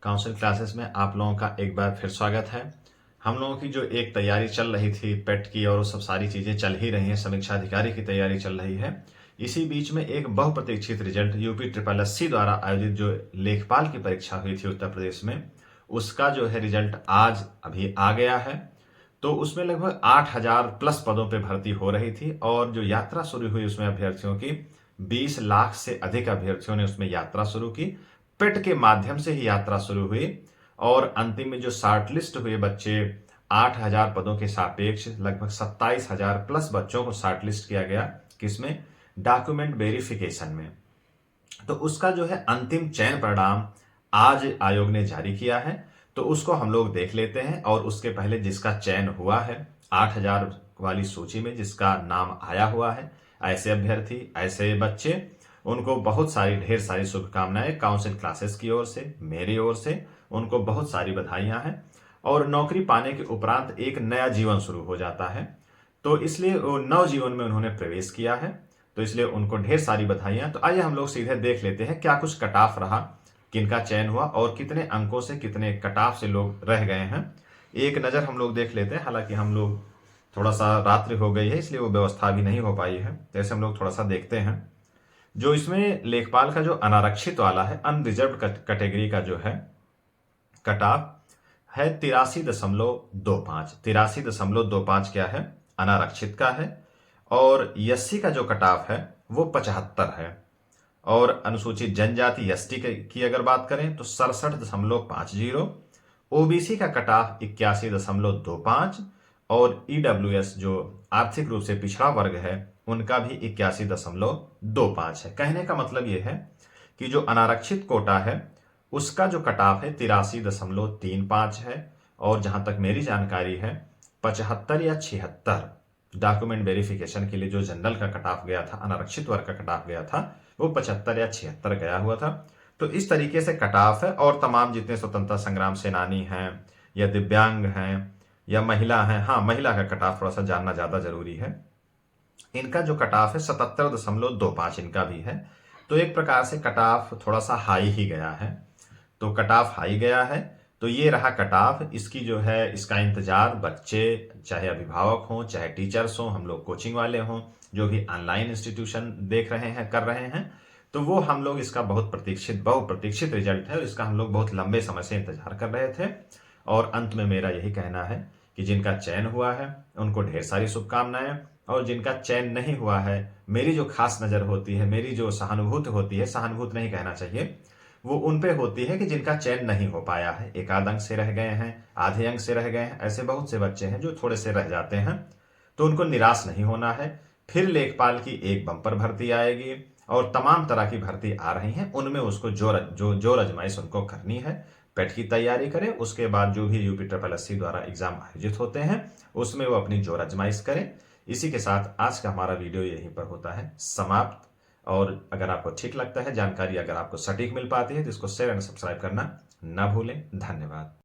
Counselling classes में आप लोगों का एक बार फिर स्वागत है। हम लोगों की जो एक तैयारी चल रही थी पेट की और सब सारी चीज़ें चल ही रही हैं, समीक्षा अधिकारी की तैयारी चल रही है। इसी बीच में एक बहुप्रतीक्षित रिजल्ट यूपी ट्रिपल एससी द्वारा आयोजित जो लेखपाल की परीक्षा हुई थी उत्तर प्रदेश में, उसका जो है रिजल्ट आज अभी आ गया है। तो उसमें लगभग 8,000 प्लस पदों पे भर्ती हो रही थी और जो यात्रा शुरू हुई उसमें अभ्यर्थियों की 20 लाख से अधिक अभ्यर्थियों ने उसमें यात्रा शुरू की। पेट के माध्यम से ही यात्रा शुरू हुई और अंतिम में जो शॉर्टलिस्ट हुए बच्चे 8,000 पदों के सापेक्ष लगभग 27,000 प्लस बच्चों को शॉर्टलिस्ट किया गया। किसमें? डॉक्यूमेंट वेरिफिकेशन में। तो उसका जो है अंतिम चयन परिणाम आज आयोग ने जारी किया है, तो उसको हम लोग देख लेते हैं। और उसके पहले जिसका चयन हुआ है 8,000 वाली सूची में जिसका नाम आया हुआ है, ऐसे अभ्यर्थी, ऐसे बच्चे, उनको बहुत सारी ढेर सारी शुभकामनाएं काउंसिल क्लासेस की ओर से, मेरी ओर से उनको बहुत सारी बधाइयां हैं। और नौकरी पाने के उपरांत एक नया जीवन शुरू हो जाता है, तो इसलिए वो नव जीवन में उन्होंने प्रवेश किया है, तो इसलिए उनको ढेर सारी बधाइयां। तो आइए हम लोग सीधे देख लेते हैं क्या कुछ कट ऑफ रहा, किनका चयन हुआ और कितने अंकों से कितने कट ऑफ से लोग रह गए हैं। एक नज़र हम लोग देख लेते हैं। हालांकि हम लोग थोड़ा सा रात्रि हो गई है इसलिए वो व्यवस्था भी नहीं हो पाई है, जैसे हम लोग थोड़ा सा देखते हैं। जो इसमें लेखपाल का जो अनारक्षित वाला है, अनरिजर्व कैटेगरी का जो है कट ऑफ है 83.25। 83.25 क्या है? अनारक्षित का है। और एससी का जो कट ऑफ है वो 75 है। और अनुसूचित जनजाति एसटी की अगर बात करें तो 67.50। ओबीसी का कट ऑफ 81.25 और ईडब्ल्यूएस जो आर्थिक रूप से पिछड़ा वर्ग है उनका भी 81.25 है। कहने का मतलब यह है कि जो अनारक्षित कोटा है उसका जो कट ऑफ है 83.35 है। और जहां तक मेरी जानकारी है 75 या 76 डॉक्यूमेंट वेरिफिकेशन के लिए जो जनरल का कट ऑफ गया था, अनारक्षित वर्ग का कट ऑफ गया था, वो 75 या 76 गया हुआ था। तो इस तरीके से कट ऑफ है। और तमाम जितने स्वतंत्रता संग्राम सेनानी हैं या दिव्यांग हैं या महिला हैं, हाँ महिला का कट ऑफ थोड़ा सा जानना ज्यादा जरूरी है, इनका जो कट ऑफ है 77.25 इनका भी है। तो एक प्रकार से कट ऑफ थोड़ा सा हाई ही गया है। तो कट ऑफ हाई गया है, तो ये रहा कट ऑफ। इसकी जो है इसका इंतजार बच्चे, चाहे अभिभावक हों, चाहे टीचर्स हों, हम लोग कोचिंग वाले हों, जो भी ऑनलाइन इंस्टीट्यूशन देख रहे हैं, कर रहे हैं, तो वो हम लोग इसका बहुप्रतीक्षित रिजल्ट है और इसका हम लोग बहुत लंबे समय से इंतजार कर रहे थे। और अंत में मेरा यही कहना है कि जिनका चयन हुआ है उनको ढेर सारी शुभकामनाएं, और जिनका चयन नहीं हुआ है, मेरी जो खास नजर होती है, मेरी जो सहानुभूति होती है, सहानुभूति नहीं कहना चाहिए, वो उन पे होती है कि जिनका चयन नहीं हो पाया है, एक आध अंक से रह गए हैं, आधे अंक से रह गए हैं। ऐसे बहुत से बच्चे हैं जो थोड़े से रह जाते हैं, तो उनको निराश नहीं होना है। फिर लेखपाल की एक बम्पर भर्ती आएगी और तमाम तरह की भर्ती आ रही हैं, उनमें उसको जोर अजमाइश उनको करनी है। पेट की तैयारी करें, उसके बाद जो भी यूपी ट्रिपल एससी द्वारा एग्जाम आयोजित होते हैं उसमें वो अपनी जोर अजमाइश करें। इसी के साथ आज का हमारा वीडियो यहीं पर होता है समाप्त। और अगर आपको ठीक लगता है, जानकारी अगर आपको सटीक मिल पाती है, तो इसको शेयर एंड सब्सक्राइब करना ना भूलें। धन्यवाद।